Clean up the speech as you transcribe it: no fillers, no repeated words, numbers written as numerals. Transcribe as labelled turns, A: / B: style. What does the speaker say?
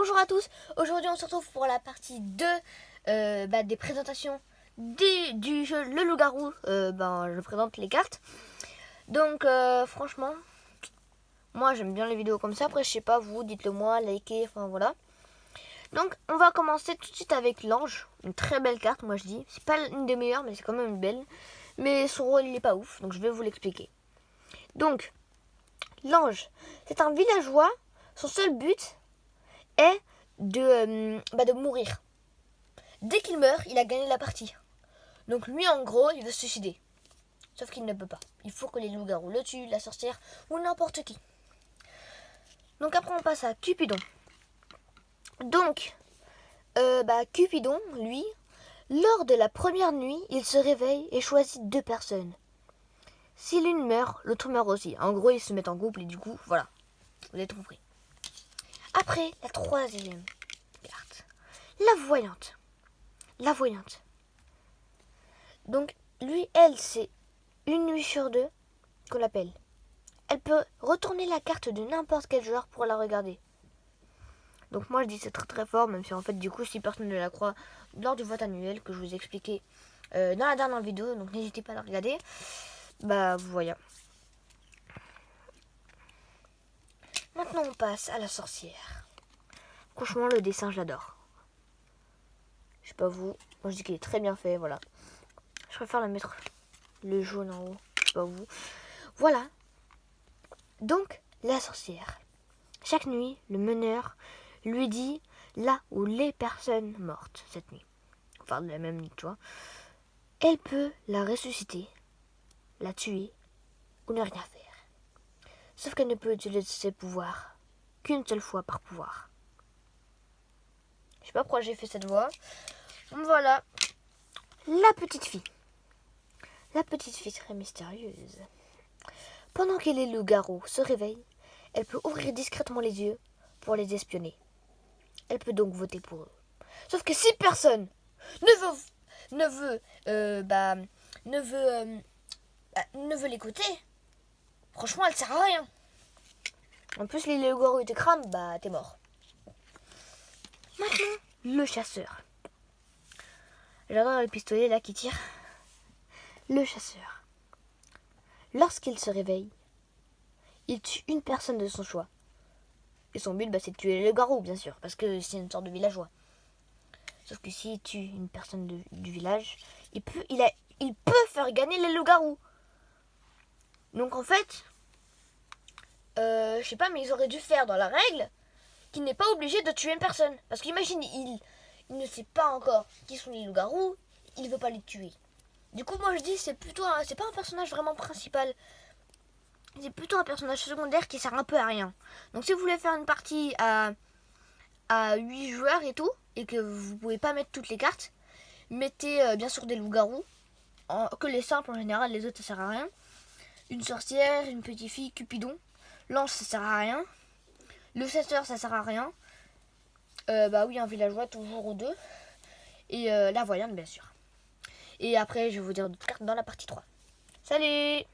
A: Bonjour à tous, aujourd'hui on se retrouve pour la partie 2 des présentations du jeu Le Loup-Garou. Je présente les cartes. Donc franchement, moi j'aime bien les vidéos comme ça. Après je sais pas vous, dites-le moi, likez, enfin voilà. Donc on va commencer tout de suite avec l'ange. Une très belle carte, moi je dis. C'est pas une des meilleures mais c'est quand même une belle. Mais son rôle il est pas ouf, donc je vais vous l'expliquer. Donc l'ange, c'est un villageois. Son seul but est de mourir. Dès qu'il meurt, il a gagné la partie. Donc lui, en gros, il veut se suicider. Sauf qu'il ne peut pas. Il faut que les loups-garous le tuent, la sorcière ou n'importe qui. Donc après, on passe à Cupidon. Donc, Cupidon, lui, lors de la première nuit, il se réveille et choisit 2 personnes. Si l'une meurt, l'autre meurt aussi. En gros, ils se mettent en couple et du coup, voilà. Vous avez compris. Après, la troisième carte. La voyante. La voyante. Donc, lui, elle, c'est une nuit sur 2 qu'on l'appelle. Elle peut retourner la carte de n'importe quel joueur pour la regarder. Donc moi, je dis c'est très très fort, même si en fait, du coup, si personne ne la croit, lors du vote annuel que je vous ai expliqué dans la dernière vidéo, donc n'hésitez pas à la regarder. Vous voyez. Maintenant, on passe à la sorcière. Franchement, le dessin, je l'adore. Je sais pas vous, moi je dis qu'il est très bien fait, voilà. Je préfère la mettre le jaune en haut, je sais pas vous. Voilà. Donc, la sorcière. Chaque nuit, le meneur lui dit là où les personnes mortes cette nuit. Enfin, de la même nuit, tu vois. Elle peut la ressusciter, la tuer ou ne rien faire. Sauf qu'elle ne peut utiliser ses pouvoirs qu'une seule fois par pouvoir. Je sais pas pourquoi j'ai fait cette voix. Voilà. La petite fille. La petite fille très mystérieuse. Pendant que les loups-garous se réveillent, elle peut ouvrir discrètement les yeux pour les espionner. Elle peut donc voter pour eux. Sauf que si personne ne veut l'écouter, franchement, elle sert à rien. En plus, les loups-garous te crament, t'es mort. Maintenant, le chasseur. J'adore le pistolet là qui tire. Le chasseur. Lorsqu'il se réveille, il tue une personne de son choix. Et son but, c'est de tuer les loups-garous, bien sûr, parce que c'est une sorte de villageois. Sauf que s'il tue une personne du village, il peut faire gagner les loups-garous. Donc en fait, je sais pas, mais ils auraient dû faire dans la règle qu'il n'est pas obligé de tuer une personne. Parce qu'imagine, il ne sait pas encore qui sont les loups-garous, il veut pas les tuer. Du coup, moi je dis, c'est pas un personnage vraiment principal. C'est plutôt un personnage secondaire qui sert un peu à rien. Donc si vous voulez faire une partie à 8 joueurs et tout, et que vous pouvez pas mettre toutes les cartes, mettez bien sûr des loups-garous, que les simples en général, les autres ça sert à rien. Une sorcière, une petite fille, Cupidon. L'ange ça sert à rien. Le chasseur ça sert à rien. Un villageois toujours ou 2. Et la voyante bien sûr. Et après je vais vous dire d'autres cartes dans la partie 3. Salut!